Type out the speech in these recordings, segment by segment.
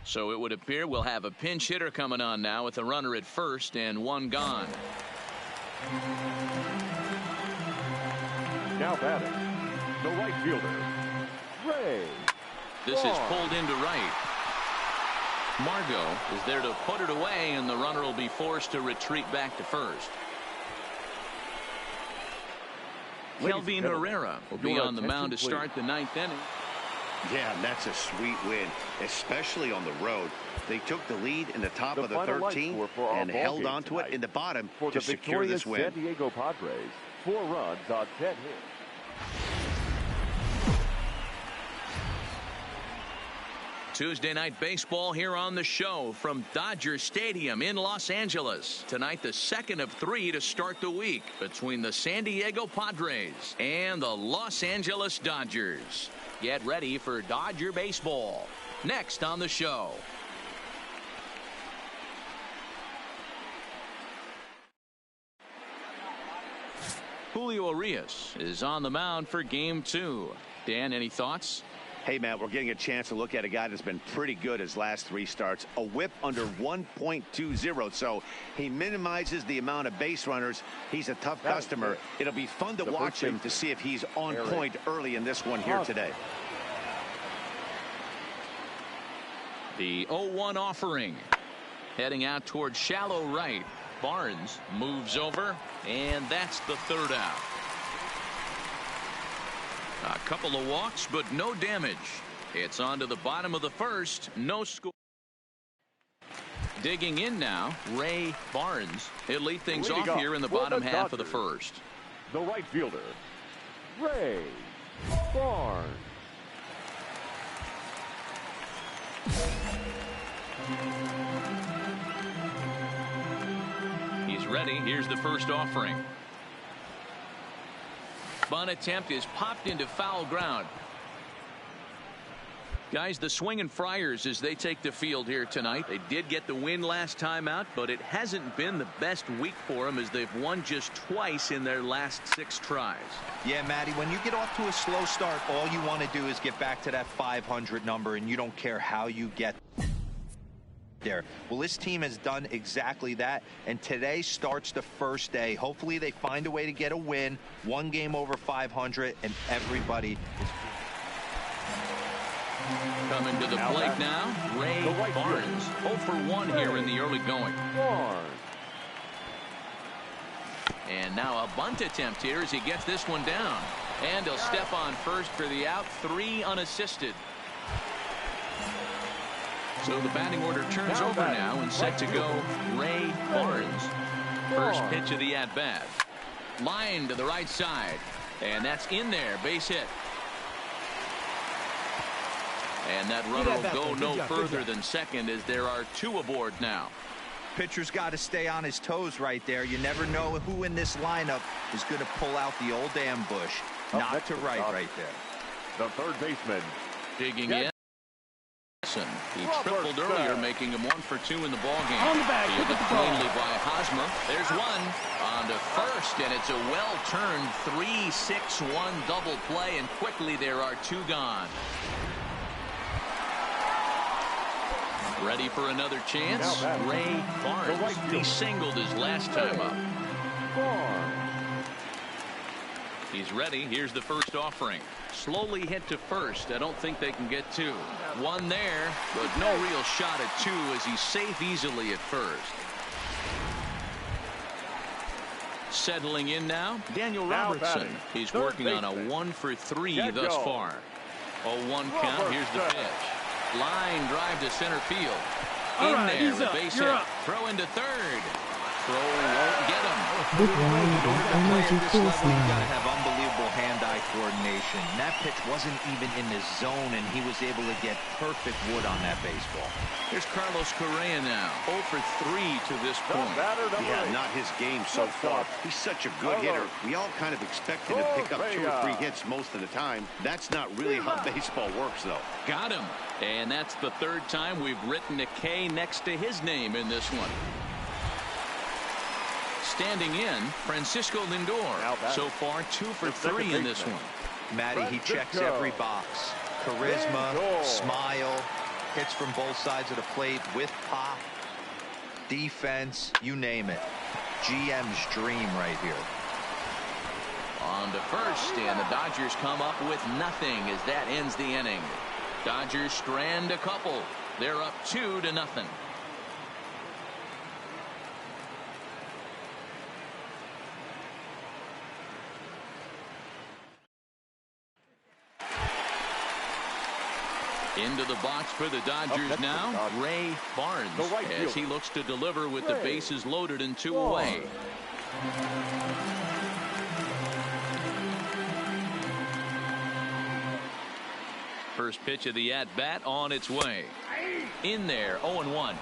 So it would appear we'll have a pinch hitter coming on now with a runner at first and one gone. Now batting, the right fielder, Ray. This is pulled into right. Margot is there to put it away, and the runner will be forced to retreat back to first. Kelvin Herrera will be on the mound to start the ninth inning. Yeah, and that's a sweet win, especially on the road. They took the lead in the top of the 13th and held on to it in the bottom to secure this win. San Diego Padres, 4 runs on 10 hits. Tuesday night baseball here on the show from Dodger Stadium in Los Angeles. Tonight, the second of 3 to start the week between the San Diego Padres and the Los Angeles Dodgers. Get ready for Dodger baseball. Next on the show. Julio Urias is on the mound for game 2. Dan, any thoughts? Hey, Matt, we're getting a chance to look at a guy that's been pretty good his last 3 starts. A whip under 1.20, so he minimizes the amount of base runners. He's a tough customer. It'll be fun to watch him to see if he's on point early in this one here today. The 0-1 offering. Heading out towards shallow right. Barnes moves over, and that's the third out. A couple of walks, but no damage. It's on to the bottom of the first. No score. Digging in now, Ray Barnes. He'll lead things off here in the bottom half of the first. The right fielder, Ray Barnes. He's ready. Here's the first offering. Bunt attempt is popped into foul ground. Guys, the swinging Friars as they take the field here tonight. They did get the win last time out, but it hasn't been the best week for them as they've won just twice in their last 6 tries. Yeah, Matty, when you get off to a slow start, all you want to do is get back to that 500 number, and you don't care how you get there. Well, this team has done exactly that, and today starts the first day. Hopefully they find a way to get a win. 1 game over 500, and everybody is coming to the plate now. Ray Barnes, 0 for 1 here in the early going. And now a bunt attempt here as he gets this one down, and he'll step on first for the out. 3 unassisted. So the batting order turns over now and set to go Ray Barnes. First pitch of the at-bat. Line to the right side. And that's in there. Base hit. And that runner will go no further than second as there are 2 aboard now. Pitcher's got to stay on his toes right there. You never know who in this lineup is going to pull out the old ambush. Not to right there. The third baseman. Digging in. He tripled earlier, making him 1 for 2 in the ballgame. On the bag, Fielded cleanly by Hosmer. There's one on to first, and it's a well-turned 3-6-1 double play, and quickly there are 2 gone. Ready for another chance. Ray Barnes. He singled his last time up. He's ready. Here's the first offering. Slowly hit to first. I don't think they can get 2. 1 there, but no real shot at 2 as he's safe easily at first. Settling in now, Daniel Robertson. He's working on a 1 for 3 thus far. 0-1 count. Here's the pitch. Line drive to center field. In there, the base hit. Throw into third. Throw won't get him. Good morning, energy force You've got to have unbelievable hand-eye coordination. That pitch wasn't even in the zone, and he was able to get perfect wood on that baseball. Here's Carlos Correa now. 0 for 3 to this point. Yeah, not his game so far. He's such a good hitter. We all kind of expect him to pick up 2 or 3 hits most of the time. That's not really how baseball works, though. Got him. And that's the 3rd time we've written a K next to his name in this one. Standing in, Francisco Lindor. So far, 2 for 3 in this one. Matty, he checks every box. Charisma, smile, Hits from both sides of the plate with pop, defense, you name it. GM's dream right here. On to first, and the Dodgers come up with nothing as that ends the inning. Dodgers strand a couple. They're up 2-0. Into the box for the Dodgers now, Ray Barnes, as he looks to deliver with the bases loaded and 2 away. First pitch of the at-bat on its way. In there, 0-1.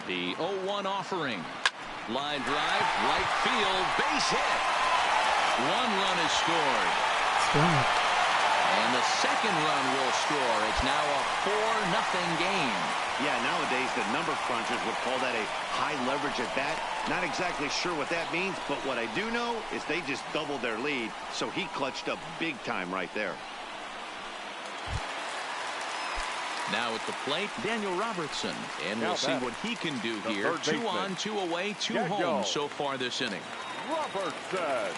The 0-1 offering. Line drive, right field, base hit. 1 run is scored. And the second run will score. It's now a 4-0 game. Yeah, nowadays the number crunchers would call that a high leverage at bat. Not exactly sure what that means, but what I do know is they just doubled their lead, so he clutched up big time right there. Now at the plate, Daniel Robertson, and we'll see what he can do here. 2 on, 2 away, 2 home so far this inning. Robertson.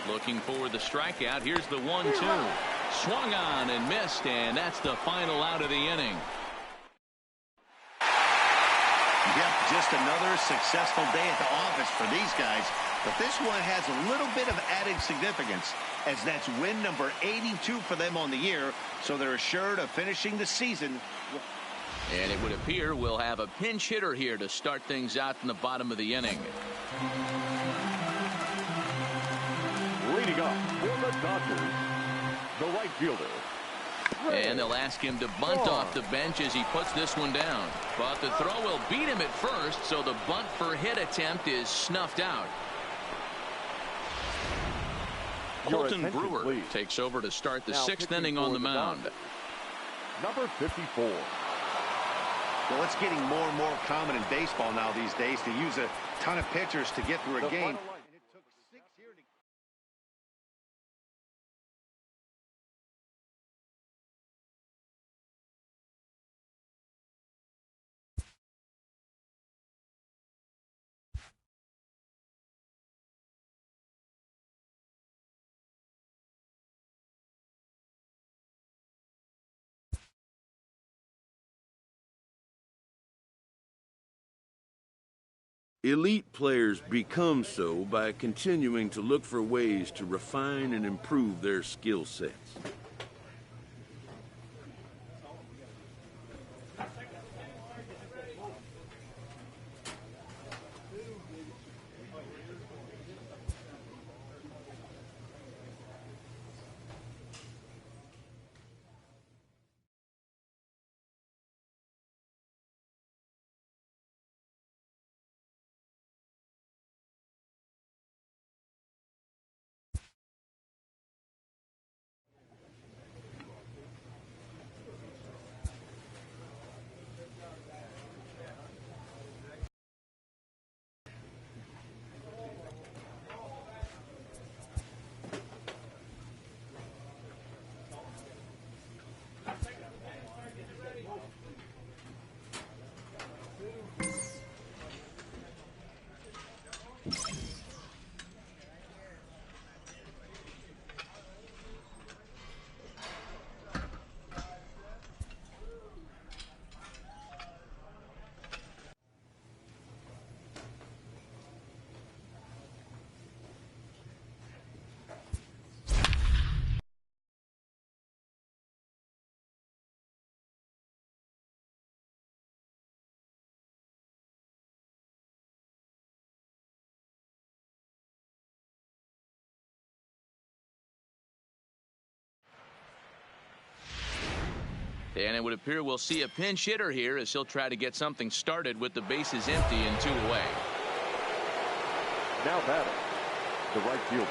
Looking for the strikeout. Here's the 1-2. Swung on and missed, and that's the final out of the inning. Yep, just another successful day at the office for these guys. But this one has a little bit of added significance, as that's win number 82 for them on the year, so they're assured of finishing the season. And it would appear we'll have a pinch hitter here to start things out in the bottom of the inning. Leading up for the Dodgers, the right fielder. And they'll ask him to bunt off the bench as he puts this one down. But the throw will beat him at first, so the bunt for hit attempt is snuffed out. Colton Brewer please. takes over to start the Now 6th inning on the mound. Number 54. Well, it's getting more and more common in baseball now these days to use a ton of pitchers to get through a game. Elite players become so by continuing to look for ways to refine and improve their skill sets. And it would appear we'll see a pinch hitter here as he'll try to get something started with the bases empty and 2 away. Now batting, the right fielder,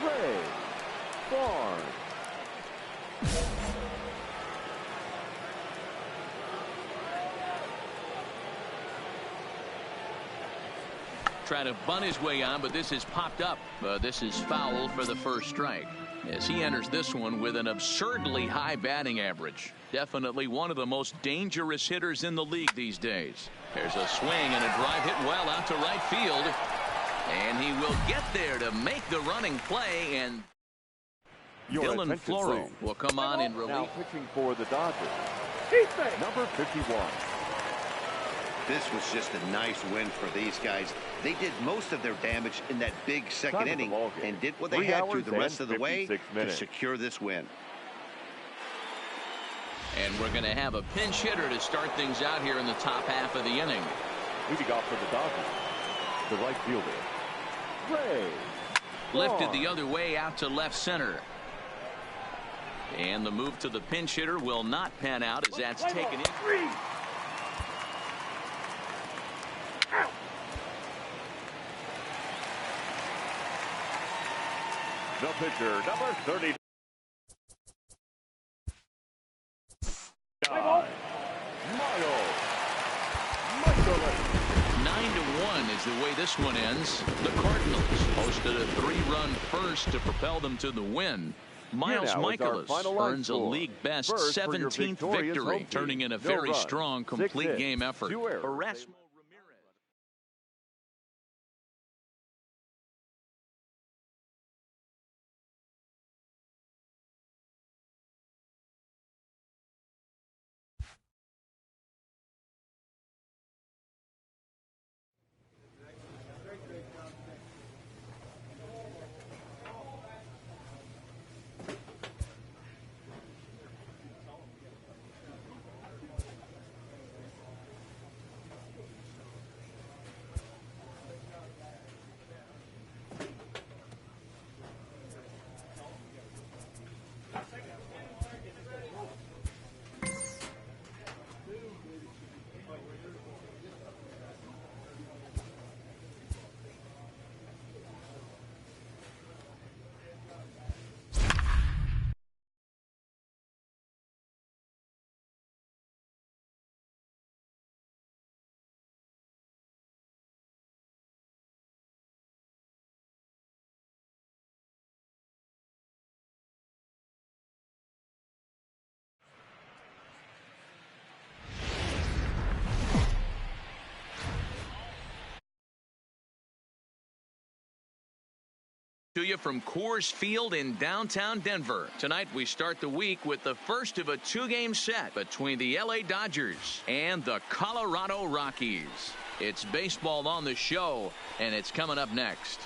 Ray Barnes. try to bunt his way on, but this is popped up. This is foul for the first strike as he enters this one with an absurdly high batting average. Definitely one of the most dangerous hitters in the league these days. There's a swing and a drive hit well out to right field, and he will get there to make the running play. And Dylan Floro will come on in relief. Now pitching for the Dodgers, number 51. This was just a nice win for these guys. They did most of their damage in that big second inning and did what they had to the rest of the way to secure this win. And we're going to have a pinch hitter to start things out here in the top half of the inning. Leading off for the Dodgers, the right fielder, Ray. Lifted the other way out to left center. And the move to the pinch hitter will not pan out as that's taken in. The pitcher, number 30. 9-1 is the way this one ends. The Cardinals posted a 3-run first to propel them to the win. Miles Michaelis earns a league best 17th victory, turning in a very strong complete game effort. Erasmo to you from Coors Field in downtown Denver. Tonight we start the week with the first of a 2-game set between the LA Dodgers and the Colorado Rockies. It's baseball on the show, and it's coming up next.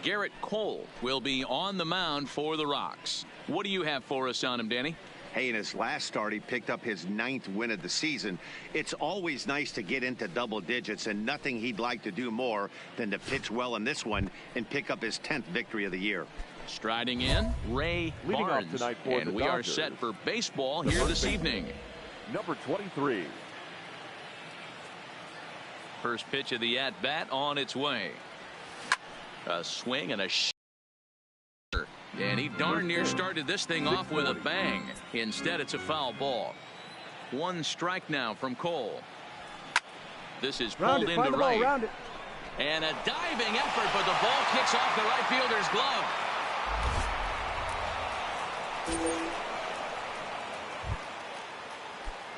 Garrett Cole will be on the mound for the Rocks. What do you have for us on him, Danny? Hey, in his last start, he picked up his 9th win of the season. It's always nice to get into double digits, and nothing he'd like to do more than to pitch well in this one and pick up his 10th victory of the year. Striding in, Ray Barnes, and we are set for baseball here this evening. Number 23. First pitch of the at-bat on its way. A swing and a and he darn near started this thing off with a bang. Instead, it's a foul ball. 1 strike now from Cole. This is pulled into right. And a diving effort, but the ball kicks off the right fielder's glove.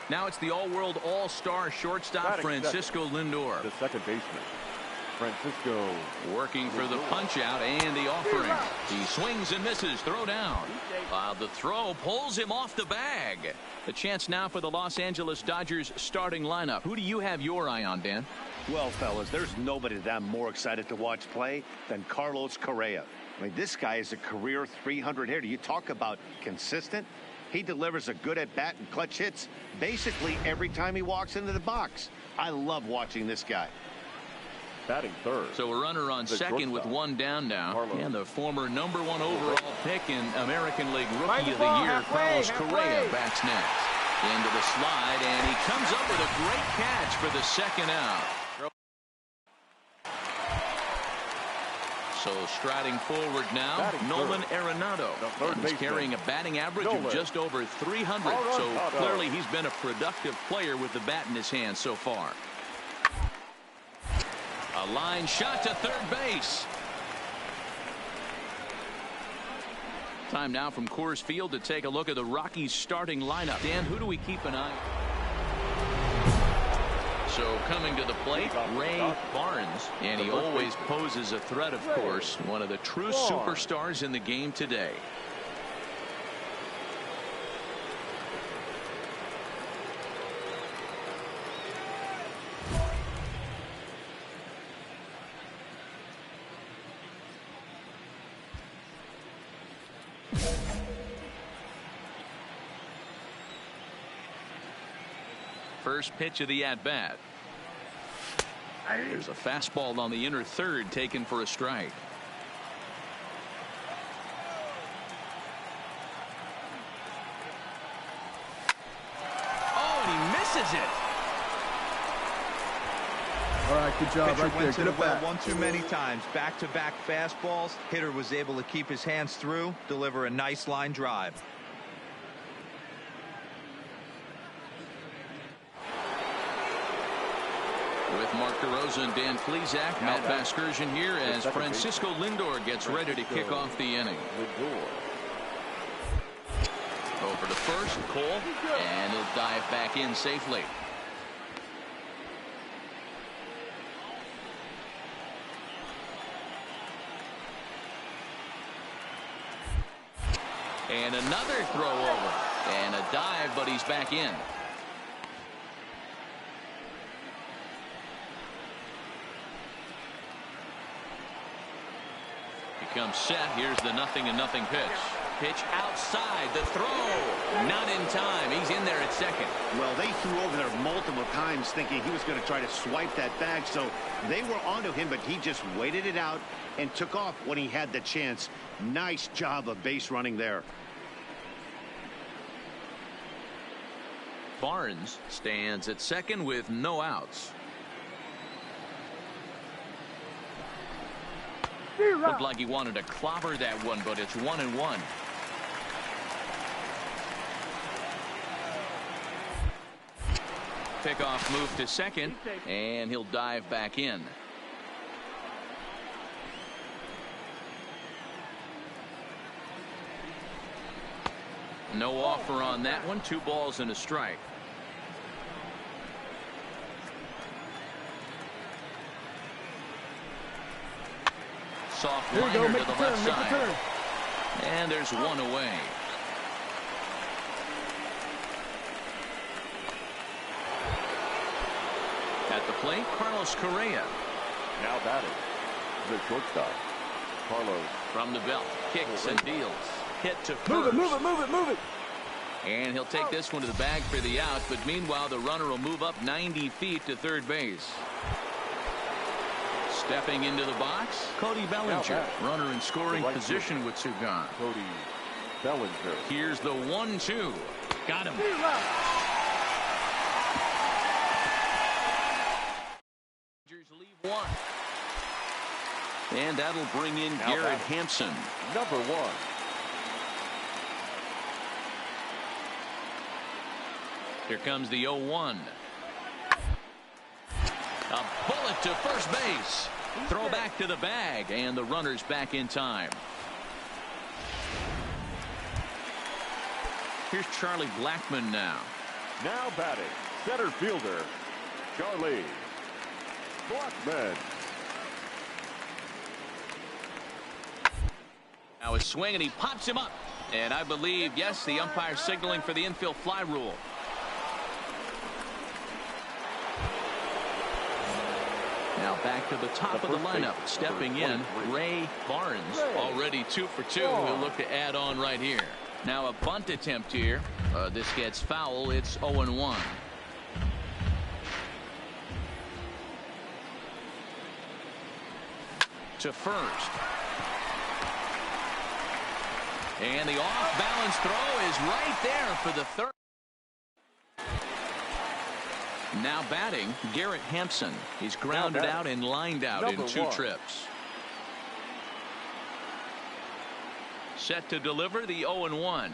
Now it's the all-world all-star shortstop Francisco Lindor. The second baseman, Francisco, working for the punch out and the offering. He swings and misses. Throw down. The throw pulls him off the bag. The chance now for the Los Angeles Dodgers starting lineup. Who do you have your eye on, Dan? Well, fellas, there's nobody that I'm more excited to watch play than Carlos Correa. I mean, this guy is a career 300 hitter. You talk about consistent. He delivers a good at-bat and clutch hits basically every time he walks into the box. I love watching this guy. Batting third. So a runner on second with 1 down now. Carlos. And the former #1 overall pick in American League Rookie of the Year, Carlos Correa, bats next. Into the slide, and he comes up with a great catch for the second out. So striding forward now, Nolan Arenado. He's carrying a batting average of just over 300. So clearly he's been a productive player with the bat in his hand so far. A line shot to third base. Time now from Coors Field to take a look at the Rockies starting lineup. Dan, who do we keep an eye on? So coming to the plate, Ray Barnes, and he always poses a threat, of course. One of the true superstars in the game today. First pitch of the at-bat. There's a fastball on the inner third taken for a strike. Oh, and he misses it. All right, good job. Pitcher Right there. went to Get the it well back. one too many times. Back-to-back fastballs. Hitter was able to keep his hands through, deliver a nice line drive. With Mark DeRosa and Dan Plesac, Matt Vasgersian here as Francisco Lindor gets ready to kick off the inning. Over to first, Cole, and he'll dive back in safely. And another throw over, and a dive, but he's back in. Comes set. Here's the 0-0 pitch. Pitch outside. The throw. Not in time. He's in there at second. Well, they threw over there multiple times thinking he was going to try to swipe that bag. So they were onto him, but he just waited it out and took off when he had the chance. Nice job of base running there. Barnes stands at second with no outs. Looked like he wanted to clobber that one, but it's 1-1. Pickoff move to second, and he'll dive back in. No offer on that one. 2 balls and a strike. Soft liner to the left side. And there's one away. At the plate, Carlos Correa. Now batting, the shortstop, Carlos. From the belt, kicks and deals. Hit to first. Move it, move it, move it, move it. And he'll take this one to the bag for the out, but meanwhile the runner will move up 90 feet to third base. Stepping into the box, Cody Bellinger, runner in scoring position with Sugan. Cody Bellinger. Here's the 1-2. Got him. Leave one. And that'll bring in Garrett Hampson. Number 1. Here comes the 0-1. A bullet to first base. Throw back to the bag, and the runner's back in time. Here's Charlie Blackmon now. Now batting, center fielder, Charlie Blackmon. Now a swing, and he pops him up. And I believe, yes, the umpire signaling for the infield fly rule. Now back to the top of the lineup. Stepping in, Ray Barnes. Already 2 for 2. He'll look to add on right here. Now a bunt attempt here. This gets foul. It's 0-1. To first. And the off-balance throw is right there for the third. Now batting, Garrett Hampson. He's grounded out and lined out in 2 trips. set to deliver the 0-1.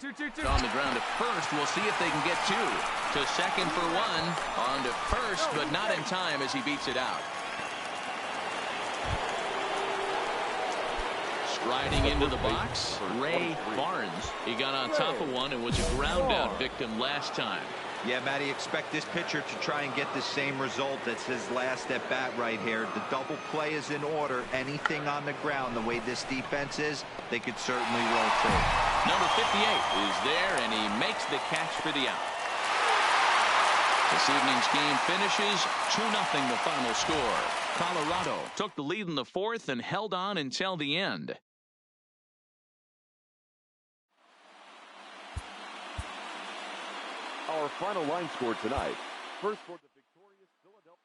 On the ground at first. We'll see if they can get two. To second for one. On to first, but not in time as he beats it out. Striding into the box, Ray Barnes. He got on top of one and was a ground out victim last time. Yeah, Matty, expect this pitcher to try and get the same result. That's his last at bat right here. The double play is in order. Anything on the ground, the way this defense is, they could certainly roll too. Number 58 is there, and he makes the catch for the out. This evening's game finishes 2-0 the final score. Colorado took the lead in the fourth and held on until the end. Our final line score tonight. First for the victorious Philadelphia.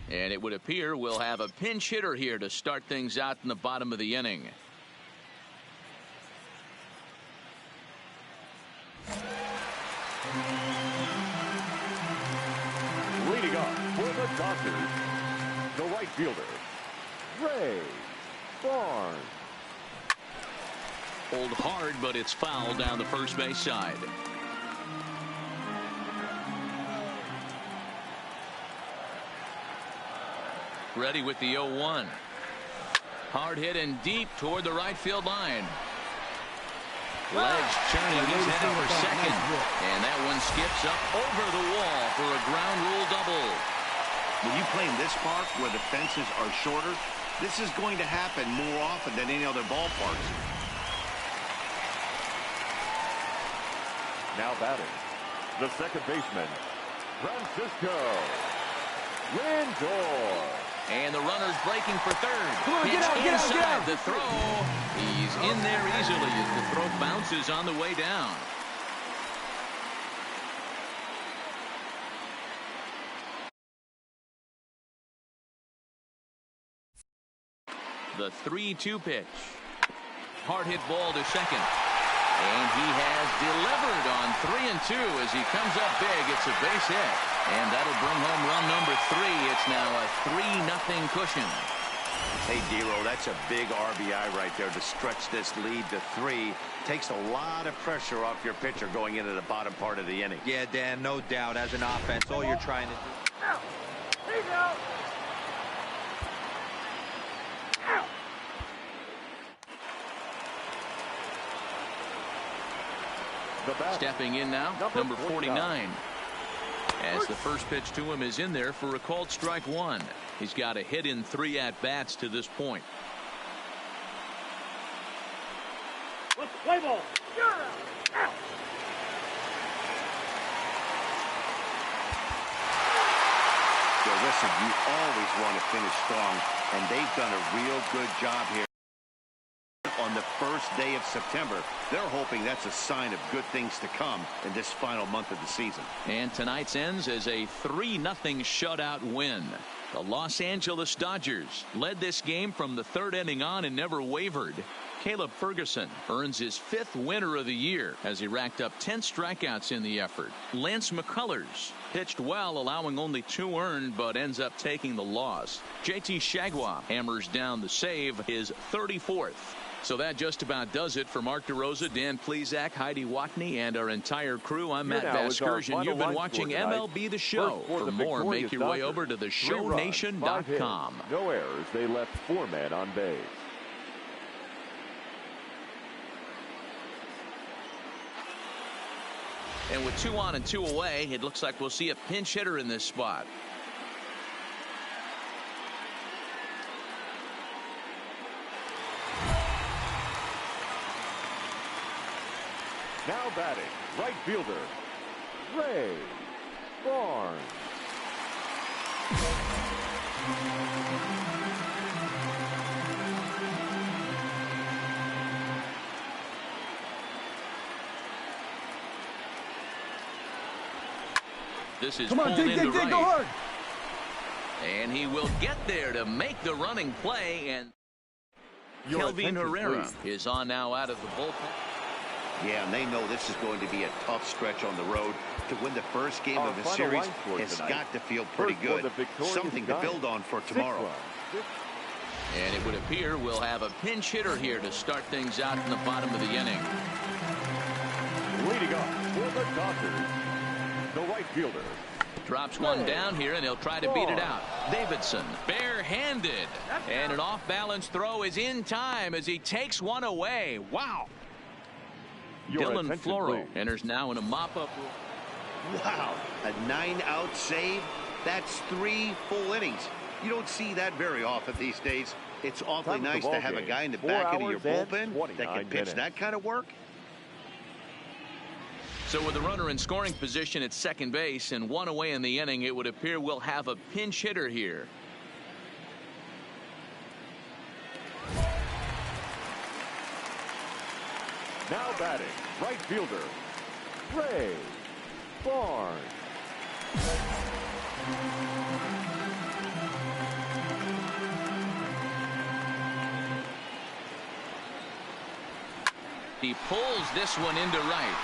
And it would appear we'll have a pinch hitter here to start things out in the bottom of the inning. Leading up for the Dodgers, the right fielder, Ray Barnes. Pulled hard, but it's foul down the first base side. Ready with the 0-1. Hard hit and deep toward the right field line. Legs turning, he's headed for second. And that one skips up over the wall for a ground rule double. When you play in this park where the fences are shorter, this is going to happen more often than any other ballparks. Now batting, the second baseman, Francisco Lindor. And the runner's breaking for third. On, get out, inside the throw. He's in there easily as the throw bounces on the way down. The 3-2 pitch. Hard hit ball to second. And he has delivered on 3 and 2 as he comes up big. It's a base hit. And that'll bring home run number 3. It's now a 3-0 cushion. Hey, Dero, that's a big RBI right there to stretch this lead to 3. Takes a lot of pressure off your pitcher going into the bottom part of the inning. Yeah, Dan, no doubt. As an offense, all you're trying to do. The bat. Stepping in now, number 49. As the first pitch to him is in there for a called strike one. He's got a hit in 3 at-bats to this point. Let's play ball. Well, listen, you always want to finish strong, and they've done a real good job here. On the first day of September, they're hoping that's a sign of good things to come in this final month of the season. And tonight's ends as a 3-0 shutout win. The Los Angeles Dodgers led this game from the 3rd inning on and never wavered. Caleb Ferguson earns his 5th winner of the year as he racked up 10 strikeouts in the effort. Lance McCullers pitched well, allowing only 2 earned, but ends up taking the loss. JT Chargois hammers down the save, his 34th. So that just about does it for Mark DeRosa, Dan Plesac, Heidi Watney, and our entire crew. I'm Matt Vasgersian. You've been watching MLB The Show. For more, make your way over to theshownation.com. No errors. They left 4 men on base. And with 2 on and 2 away, it looks like we'll see a pinch hitter in this spot. Now batting, right fielder, Ray Barnes. This is Come on, pulled dig, into dig, right. go hard. And he will get there to make the running play. And Kelvin Herrera is on now out of the bullpen. Yeah, and they know this is going to be a tough stretch on the road. To win the first game of the series has got to feel pretty good. Something to build on for tomorrow. And it would appear we'll have a pinch hitter here to start things out in the bottom of the inning. Leading off for the Dodgers, the right fielder. Drops one down here, and he'll try to beat it out. Davidson, barehanded. And an off-balance throw is in time as he takes one away. Wow. Dylan Floro enters now in a mop-up. Wow, a 9-out save. That's 3 full innings. You don't see that very often these days. It's awfully nice to have a guy in the back end of your bullpen that can pitch that kind of work. So with the runner in scoring position at second base and 1 away in the inning, it would appear we'll have a pinch hitter here. Now batting, right fielder, Ray Barnes. He pulls this one into right.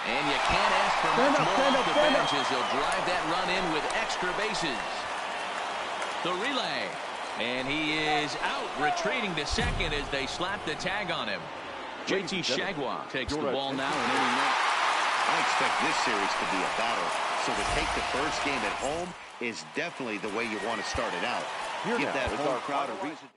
And you can't ask for much more off the bench as he'll drive that run in with extra bases. The relay. And he is out, retreating to second as they slap the tag on him. JT Chargois takes the ball now. I expect this series to be a battle. So to take the first game at home is definitely the way you want to start it out. Give that home crowd a reason.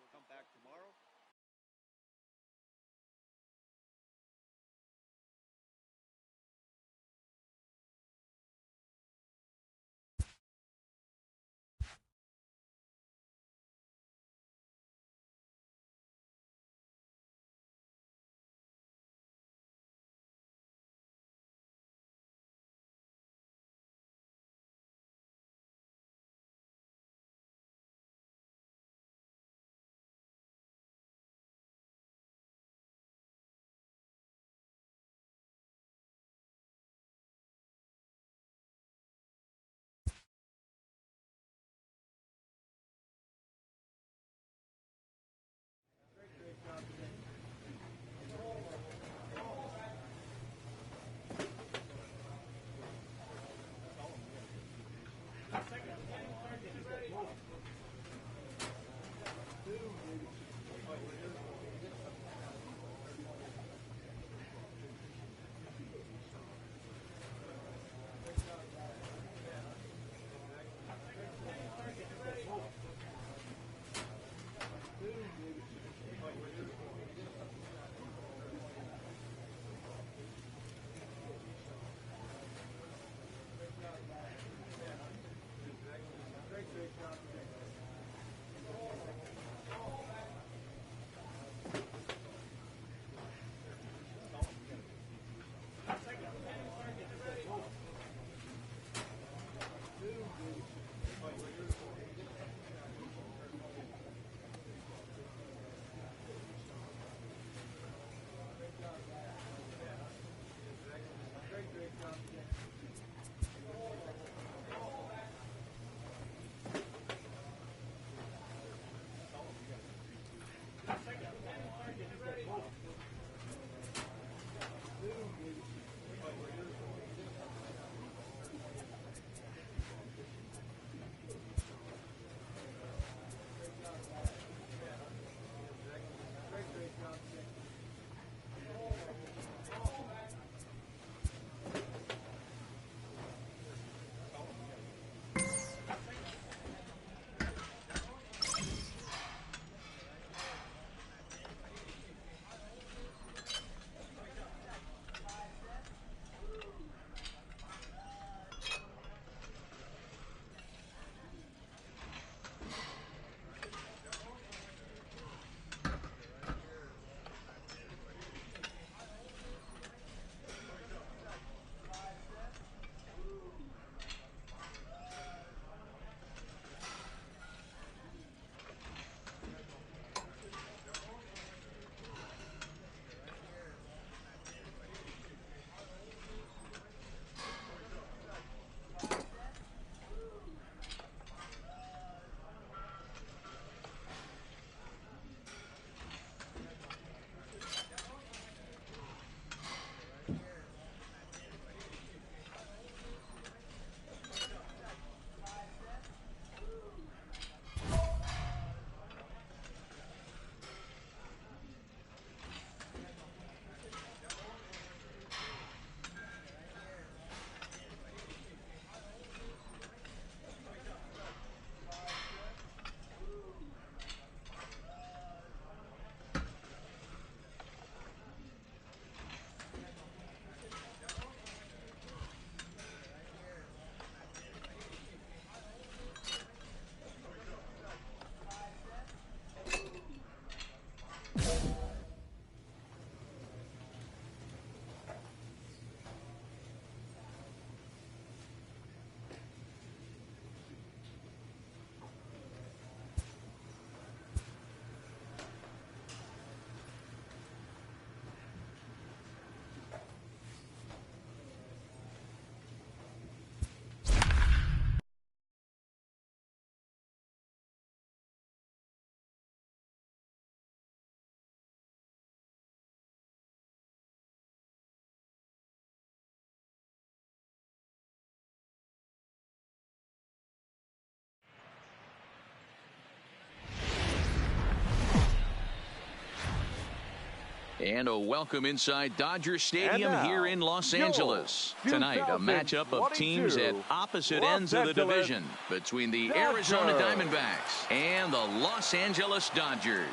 And a welcome inside Dodger Stadium here in Los Angeles. Tonight, a matchup of teams at opposite ends of the division between the Arizona Diamondbacks and the Los Angeles Dodgers.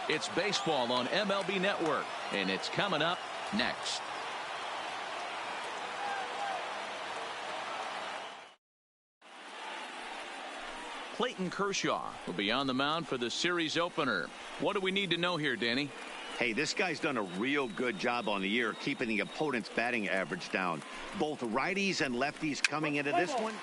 It's baseball on MLB Network, and it's coming up next. Clayton Kershaw will be on the mound for the series opener. What do we need to know here, Danny? Hey, this guy's done a real good job on the year keeping the opponent's batting average down. Both righties and lefties coming into this one.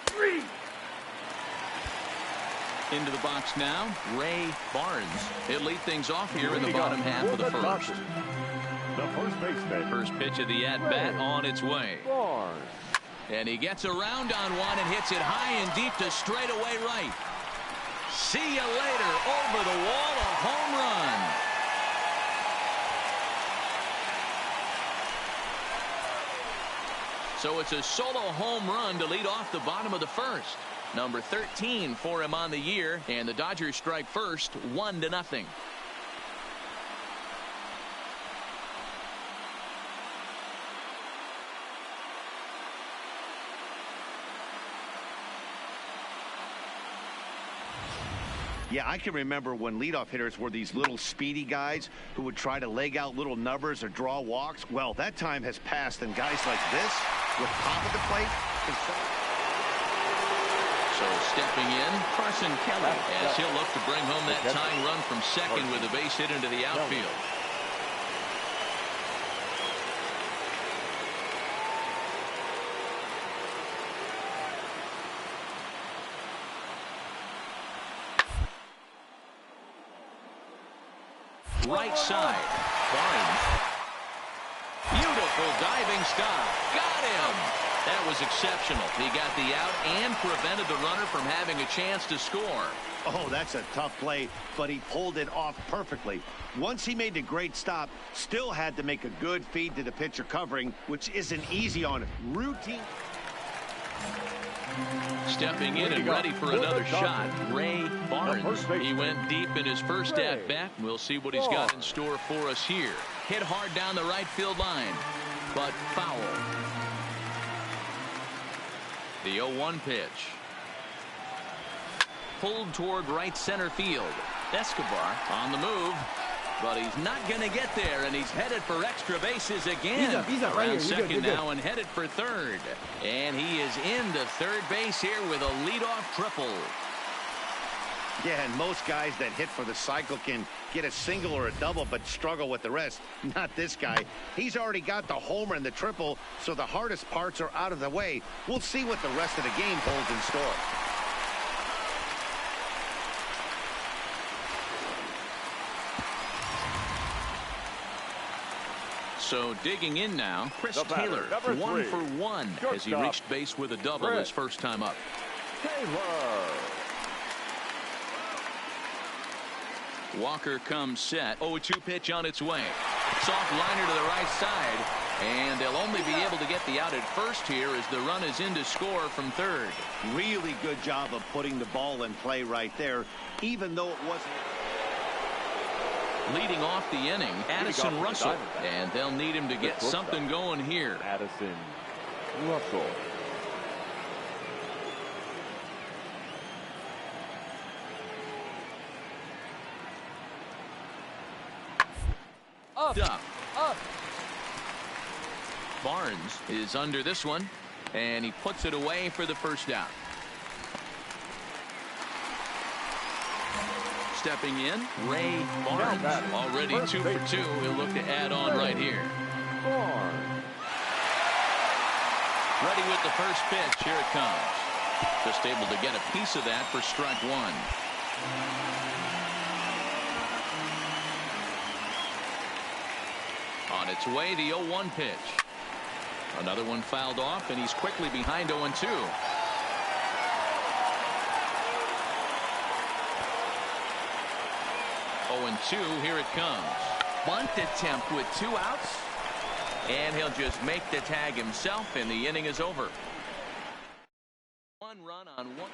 Into the box now, Ray Barnes. He'll lead things off here in the bottom half of the first. The first baseman. First pitch of the at-bat on its way. Barnes. And he gets around on one and hits it high and deep to straightaway right. See you later. Over the wall, a home run. So it's a solo home run to lead off the bottom of the first. Number 13 for him on the year, and the Dodgers strike first 1-0. Yeah, I can remember when leadoff hitters were these little speedy guys who would try to leg out little numbers or draw walks. Well, that time has passed, and guys like this with top of the plate. So stepping in, Carson Kelly, as he'll look to bring home that tying run from second with a base hit into the outfield. Right side, Barnes. Beautiful diving stop. Got him. That was exceptional. He got the out and prevented the runner from having a chance to score. Oh, that's a tough play, but he pulled it off perfectly. Once he made the great stop, still had to make a good feed to the pitcher covering, which isn't easy on routine. Stepping in and ready for another shot, Ray Barnes. He went deep in his first at-bat. We'll see what he's got in store for us here. Hit hard down the right field line, but foul. The 0-1 pitch. Pulled toward right center field. Escobar on the move, but he's not going to get there, and he's headed for extra bases again. He's up right here. Second now and headed for third. And he is into third base here with a leadoff triple. Yeah, and most guys that hit for the cycle can get a single or a double but struggle with the rest. Not this guy. He's already got the homer and the triple, so the hardest parts are out of the way. We'll see what the rest of the game holds in store. So digging in now, Chris The batter, Taylor, number 1 3, for 1 as he shortstop, reached base with a double his first time up. Taylor. Walker comes set. 0-2 pitch on its way. Soft liner to the right side, and they'll only be able to get the out at first here as the run is in to score from third. Really good job of putting the ball in play right there, even though it wasn't. Leading off the inning, Addison Russell, and they'll need him to get something going here. Addison Russell. Up. Barnes is under this one, and he puts it away for the first down. Stepping in, Ray Barnes, already 2 for 2. He'll look to add on right here. Barnes. Ready with the first pitch. Here it comes. Just able to get a piece of that for strike one. On its way, the 0-1 pitch. Another one fouled off, and he's quickly behind 0-2. 0-2, here it comes. Bunt attempt with 2 outs. And he'll just make the tag himself, and the inning is over. 1 run on 1.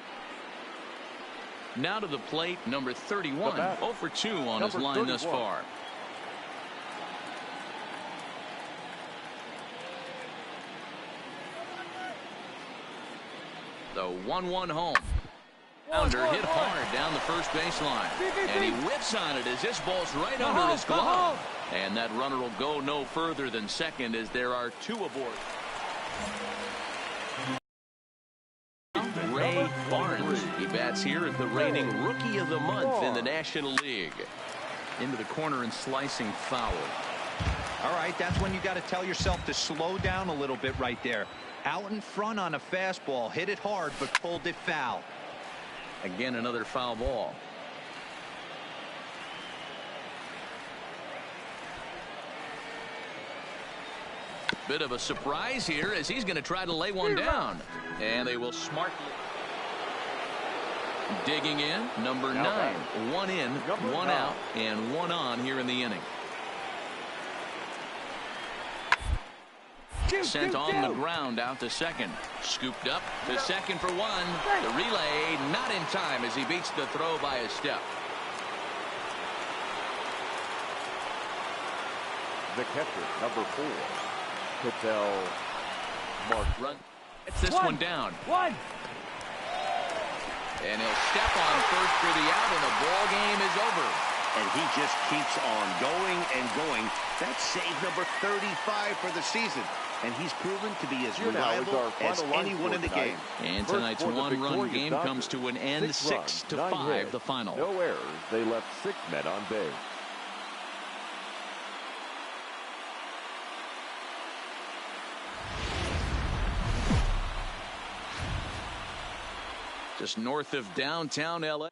Now to the plate, number 31. 0 for 2 on his line thus far. The 1-1 home. Pounder hit hard down the first baseline. And he whips on it as this ball's right under his glove. And that runner will go no further than second as there are 2 aboard. Ray Barnes. He bats here as the reigning Rookie of the Month in the National League. Into the corner and slicing foul. All right, that's when you got to tell yourself to slow down a little bit right there. Out in front on a fastball, hit it hard, but pulled it foul. Again, another foul ball. Bit of a surprise here as he's going to try to lay one down. And they will smartly. Digging in, number 9. 1 in, 1 out, and 1 on here in the inning. Sent on the ground out to second. Scooped up to second for 1. The relay not in time as he beats the throw by a step. The catcher, number 4, Patel Mark. Run. It's this one down. And he'll step on first for the out, and the ball game is over. And he just keeps on going and going. That's save number 35 for the season. And he's proven to be as reliable as anyone in the game. And tonight's 1-run game comes to an end, 6-5 the final. No errors. They left 6 men on base. Just north of downtown L.A.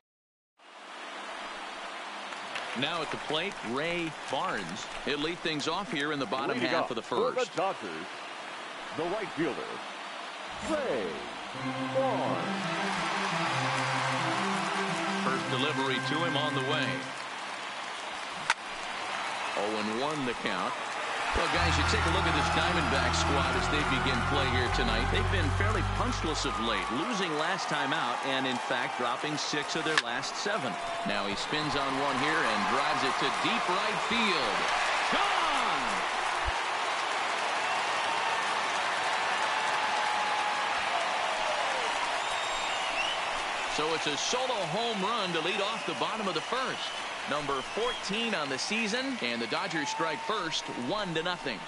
Now at the plate, Ray Barnes. He'll lead things off here in the bottom half of the first. For the Dodgers, the right fielder, Ray Barnes. First delivery to him on the way. 0-1 the count. Well, guys, you take a look at this Diamondback squad as they begin play here tonight. They've been fairly punchless of late, losing last time out and, in fact, dropping 6 of their last 7. Now he spins on one here and drives it to deep right field. Gone! So it's a solo home run to lead off the bottom of the first. Number 14 on the season, and the Dodgers strike first, 1-0.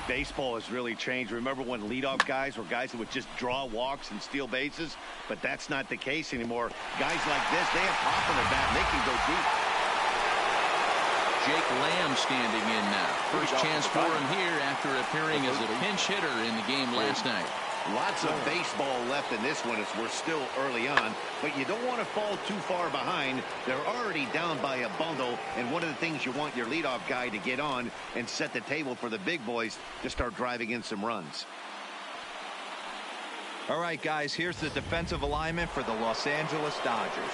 Baseball has really changed. Remember when leadoff guys were guys that would just draw walks and steal bases? But that's not the case anymore. Guys like this, they have pop on their bat, and they can go deep. Jake Lamb standing in now. First chance for him here after appearing as a pinch hitter in the game last night. Lots of baseball left in this one as we're still early on, but you don't want to fall too far behind. They're already down by a bundle, and one of the things you want your leadoff guy to get on and set the table for the big boys to start driving in some runs. All right, guys, here's the defensive alignment for the Los Angeles Dodgers.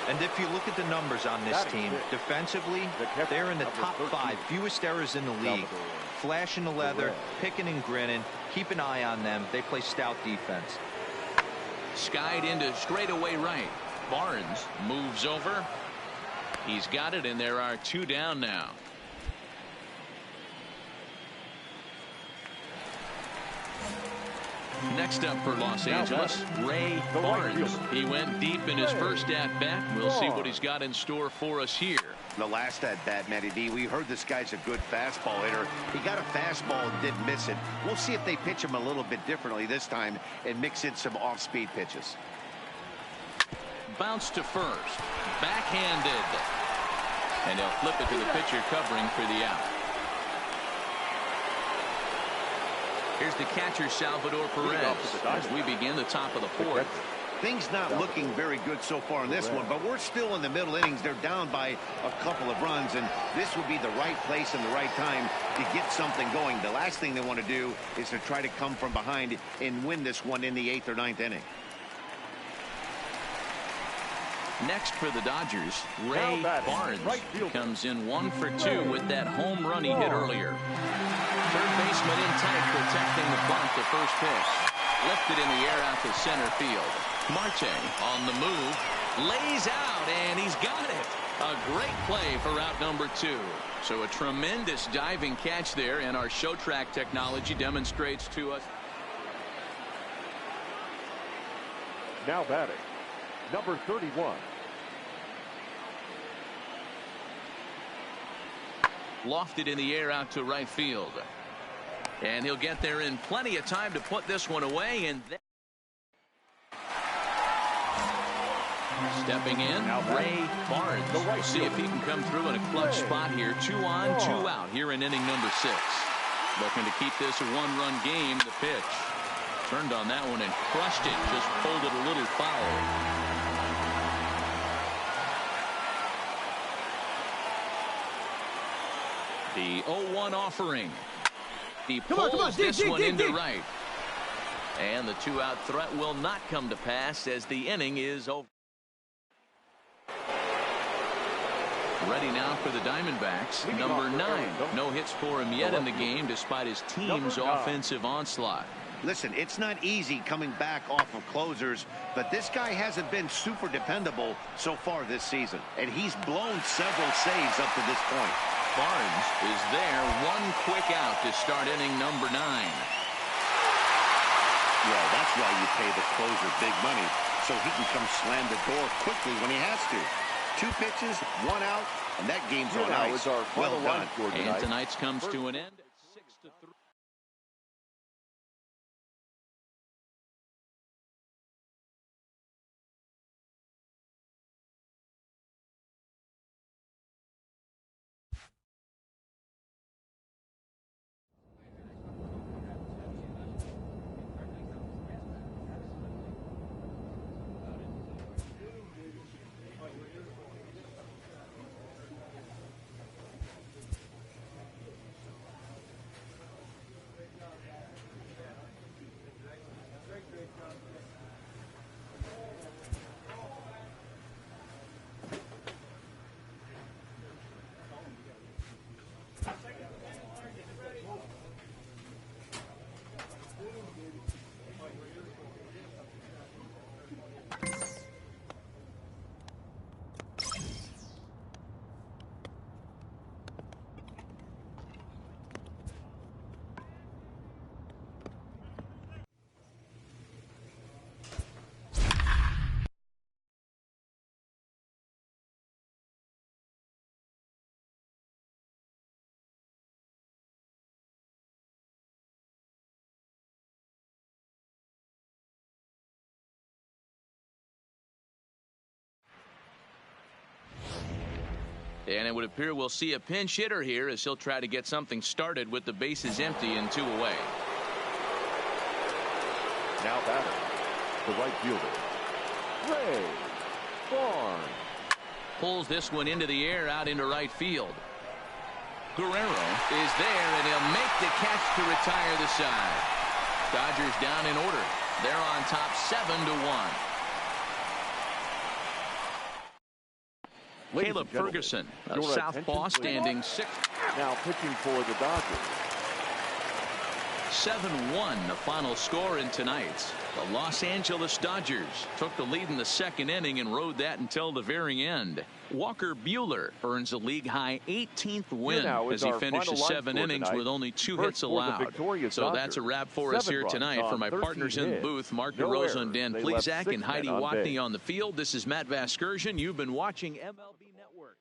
And if you look at the numbers on this team, defensively, they're in the top 5, fewest errors in the league. Flashing the leather, picking and grinning. Keep an eye on them. They play stout defense. Skied into straightaway right. Barnes moves over. He's got it, and there are 2 down now. Next up for Los Angeles, Ray Barnes. He went deep in his first at-bat. We'll see what he's got in store for us here. The last at-bat, Matty D, we heard this guy's a good fastball hitter. He got a fastball and didn't miss it. We'll see if they pitch him a little bit differently this time and mix in some off-speed pitches. Bounce to first. Backhanded. And they'll flip it to the pitcher covering for the out. Here's the catcher, Salvador Perez, as we begin the top of the 4th. Things not looking very good so far in this one, but we're still in the middle innings. They're down by a couple of runs, and this would be the right place and the right time to get something going. The last thing they want to do is to try to come from behind and win this one in the 8th or 9th inning. Next for the Dodgers, Ray Barnes comes in 1 for 2 with that home run he hit earlier. Third baseman in tight, protecting the bunt to first pitch. Lifted in the air out to center field. Marte on the move, lays out, and he's got it. A great play for out number 2. So a tremendous diving catch there, and our show track technology demonstrates to us. Now batting, number 31. Lofted in the air out to right field. And he'll get there in plenty of time to put this one away. And then stepping in, Ray Barnes. We'll see if he can come through in a clutch spot here. 2 on, 2 out here in inning number 6. Looking to keep this a 1-run game. The pitch. Turned on that one and crushed it. Just pulled it a little foul. The 0-1 offering. He pulls this one into right. And the 2-out threat will not come to pass as the inning is over. Ready now for the Diamondbacks. Number 9. No hits for him yet in the game despite his team's offensive onslaught. Listen, it's not easy coming back off of closers, but this guy hasn't been super dependable so far this season. And he's blown several saves up to this point. Barnes is there. 1 quick out to start inning number 9. Well, that's why you pay the closer big money, so he can come slam the door quickly when he has to. 2 pitches, 1 out, and that game's on ice. Well done. And tonight's comes to an end. 6-3. And it would appear we'll see a pinch hitter here as he'll try to get something started with the bases empty and 2 away. Now batting, the right fielder, Ray Barnes. Pulls this one into the air out into right field. Guerrero is there, and he'll make the catch to retire the side. Dodgers down in order. They're on top 7-1. Caleb Ferguson, a southpaw, standing 6th. Now pitching for the Dodgers. 7-1 the final score in tonight's. The Los Angeles Dodgers took the lead in the 2nd inning and rode that until the very end. Walker Buehler earns a league-high 18th win as he finishes 7 innings with only 2 hits allowed. So that's a wrap for us here tonight. For my partners in the booth, Mark DeRosa and Dan Plesac and Heidi Watney on the field, this is Matt Vasgersian. You've been watching MLB Network.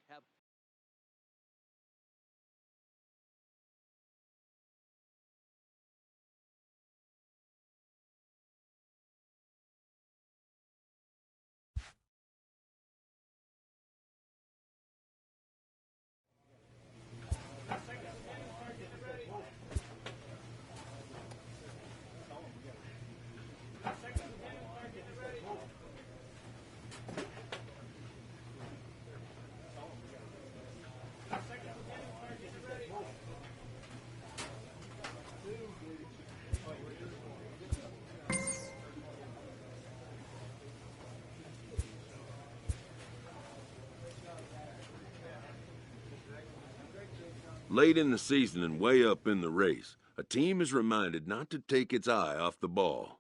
Late in the season and way up in the race, a team is reminded not to take its eye off the ball.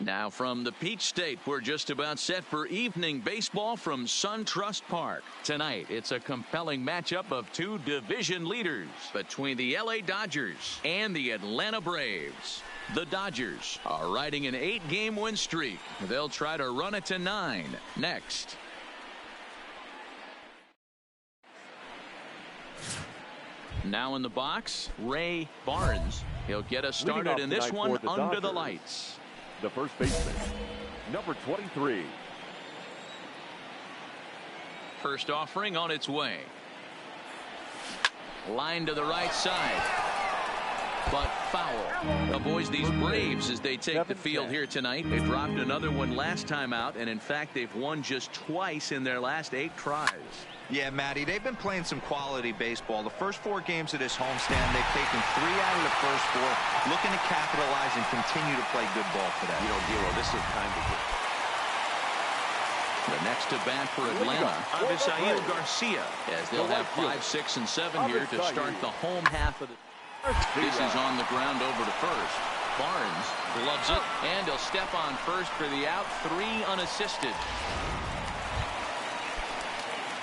Now from the Peach State, we're just about set for evening baseball from SunTrust Park. Tonight, it's a compelling matchup of two division leaders between the LA Dodgers and the Atlanta Braves. The Dodgers are riding an 8-game win streak. They'll try to run it to 9 next. Now in the box, Ray Barnes. He'll get us started in this one under the lights. The first baseman, number 23. First offering on its way. Line to the right side. But foul. Avoids these Braves as they take the field here tonight. They dropped another one last time out, and in fact, they've won just twice in their last 8 tries. Yeah, Matty, they've been playing some quality baseball. The first 4 games of this homestand, they've taken 3 out of the first 4, looking to capitalize and continue to play good ball today. You know, D'Lo, this is time to get. The next to bat for Atlanta, Avisail Garcia, as they'll have 5, 6, and 7 here to start the home half of the. This is on the ground over to first. Barnes gloves it, and he'll step on first for the out. 3 unassisted.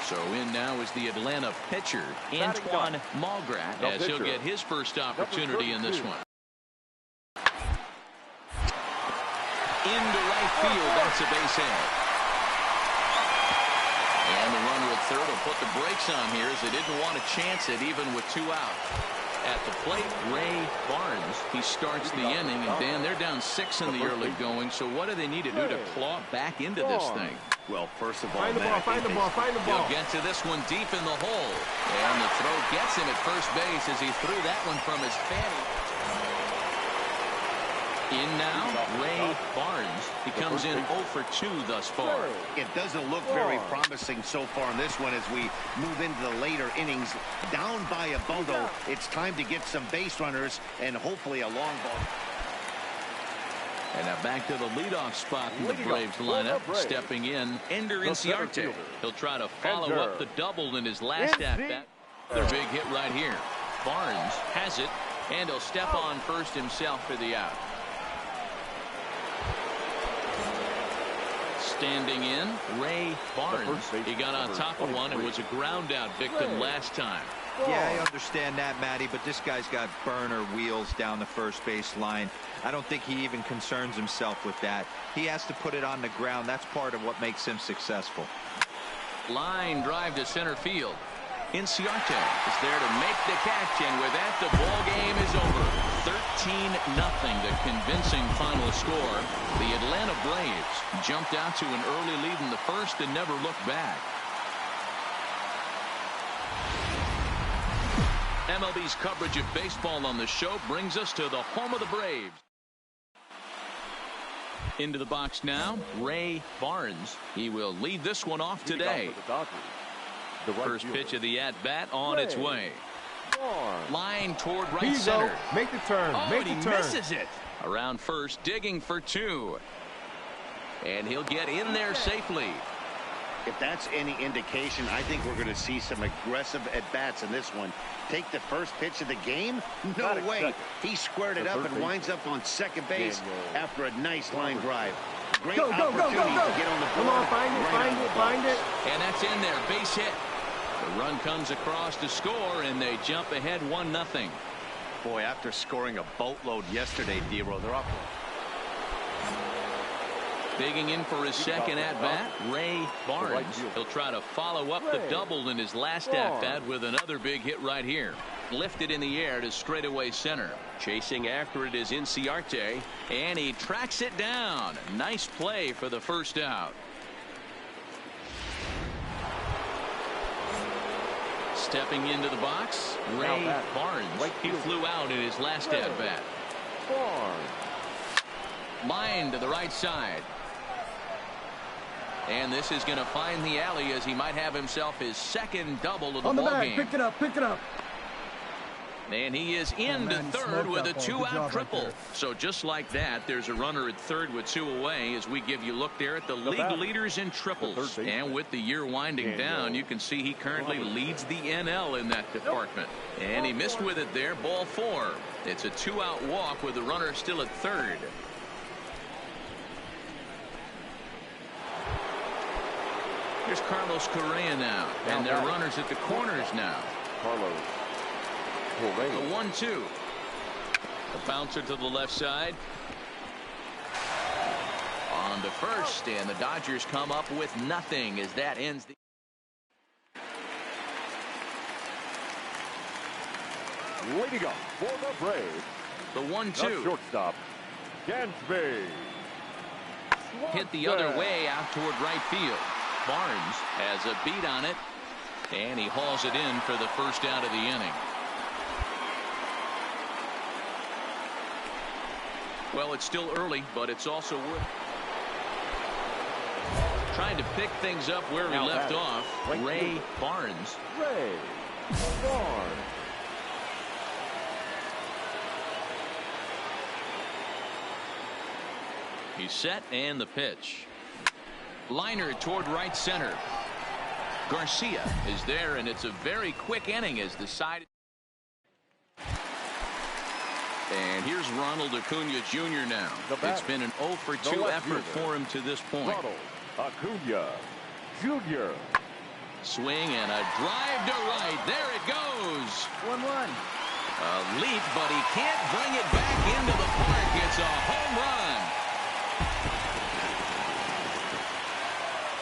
So in now is the Atlanta pitcher, Antoine Malgrat, as he'll get his first opportunity in this one. Into right field, that's a base hit. And the runner at third will put the brakes on here as they didn't want to chance it even with 2 out. At the plate, Ray Barnes. He starts the inning, and Dan, they're down 6 in the early going. So what do they need to do to claw back into this thing? Well, first of all, find the ball, find the ball, find the ball. He'll get to this one deep in the hole. And the throw gets him at first base as he threw that one from his fanny. In now, Ray Barnes. He comes in 0 for 2 thus far. It doesn't look very promising so far in this one as we move into the later innings. Down by a bundle, it's time to get some base runners and hopefully a long ball. And now back to the leadoff spot in the Braves lineup. Stepping in, Ender Inciarte. He'll try to follow up the double in his last at-bat. Their big hit right here. Barnes has it, and he'll step on first himself for the out. Standing in, Ray Barnes. He got on top of one and was a ground out victim last time. Yeah, I understand that, Matty, but this guy's got burner wheels down the first base line. I don't think he even concerns himself with that. He has to put it on the ground. That's part of what makes him successful. Line drive to center field. Inciarte is there to make the catch, and with that, the ball game is over. 13-0, the convincing final score. The Atlanta Braves jumped out to an early lead in the first and never looked back. MLB's coverage of baseball on the show brings us to the home of the Braves. Into the box now, Ray Barnes. He will lead this one off today. First pitch of the at-bat on its way. Line toward right center. Make the turn. Make the turn. Misses it. Around first, digging for 2. And he'll get in there safely. If that's any indication, I think we're going to see some aggressive at-bats in this one. Take the first pitch of the game? No way. He squared it up and winds up on second base after a nice line drive. Great opportunity to get on the board. Come on, find it. And that's in there, base hit. The run comes across to score, and they jump ahead 1-0. Boy, after scoring a boatload yesterday, D'Lo, they're up. Digging in for his second at-bat, Ray Barnes. He'll try to follow up the double in his last at-bat with another big hit right here. Lifted in the air to straightaway center. Chasing after it is Inciarte, and he tracks it down. Nice play for the first out. Stepping into the box, Ray Barnes. He flew out in his last at-bat. Line to the right side. And this is going to find the alley as he might have himself his second double of the ball game. Pick it up, pick it up. And he is into third with a 2-out triple. So just like that, there's a runner at third with 2 away as we give you a look there at the league leaders in triples. And with the year winding down, you can see he currently leads the NL in that department. And he missed with it there, ball 4. It's a 2-out walk with the runner still at third. Here's Carlos Correa now. And they're runners at the corners now. Carlos Correa. The 1-2. A bouncer to the left side. On to first, and the Dodgers come up with nothing as that ends the. Leading up for the Braves. The 1-2. The shortstop, Gansby. Hit the other way out toward right field. Barnes has a beat on it, and he hauls it in for the first out of the inning. Well, it's still early, but it's also worth trying to pick things up where we left off. Ray Barnes. Ray Barnes. He's set, and the pitch. Liner toward right center. Garcia is there, and it's a very quick inning as the side. And here's Ronald Acuna Jr. now. It's been an 0 for 2 effort for him to this point. Ronald Acuna Jr. Swing and a drive to right. There it goes. 1-1. A leap, but he can't bring it back into the park. It's a home run.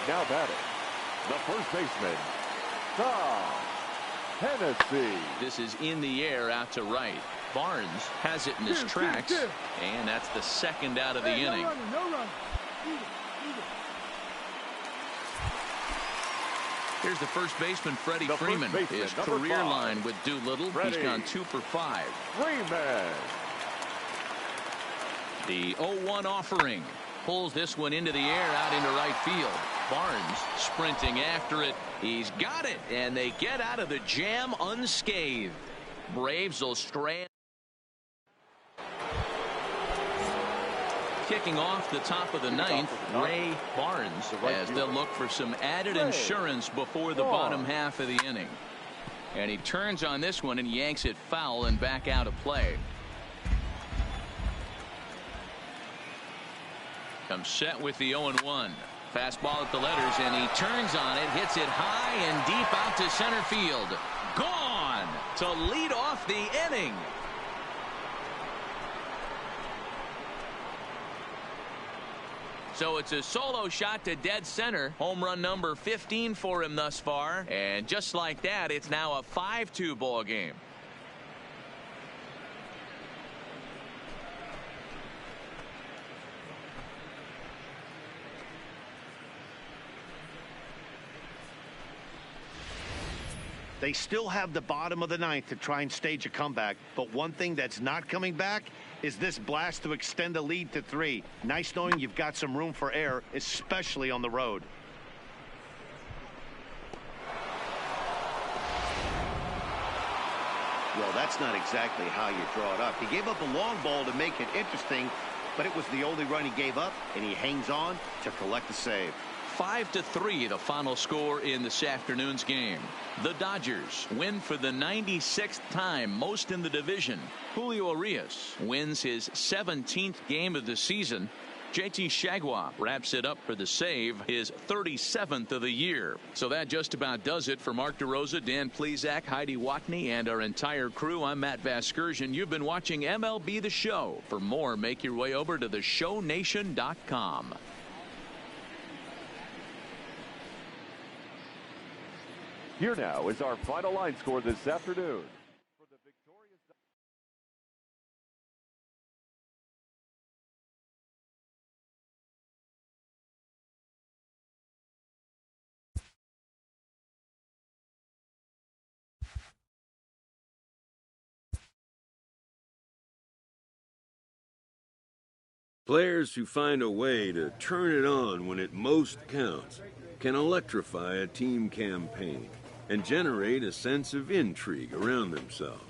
Now batting, the first baseman, Tom Hennessy. This is in the air out to right. Barnes has it in his tracks, and that's the second out of the inning. No run. Here's the first baseman, Freddie Freeman. His career line with Doolittle. He's gone 2 for 5. Freeman. The 0-1 offering pulls this one into the air out into right field. Barnes sprinting after it. He's got it, and they get out of the jam unscathed. Braves will strand. Kicking off the top of the ninth, Ray Barnes, as they'll look for some added insurance before the bottom half of the inning. And he turns on this one and yanks it foul and back out of play. Comes set with the 0-1. Fastball at the letters, and he turns on it, hits it high and deep out to center field. Gone to lead off the inning. So it's a solo shot to dead center. Home run number 15 for him thus far. And just like that, it's now a 5-2 ball game. They still have the bottom of the ninth to try and stage a comeback. But one thing that's not coming back is this blast to extend the lead to 3. Nice knowing you've got some room for error, especially on the road. Well, that's not exactly how you draw it up. He gave up a long ball to make it interesting, but it was the only run he gave up, and he hangs on to collect the save. 5-3 the final score in this afternoon's game. The Dodgers win for the 96th time, most in the division. Julio Urias wins his 17th game of the season. JT Chargois wraps it up for the save, his 37th of the year. So that just about does it for Mark DeRosa, Dan Plesac, Heidi Watney, and our entire crew. I'm Matt Vasgersian. You've been watching MLB The Show. For more, make your way over to theshownation.com. Here now is our final line score this afternoon. For the victorious Players who find a way to turn it on when it most counts can electrify a team campaign and generate a sense of intrigue around themselves.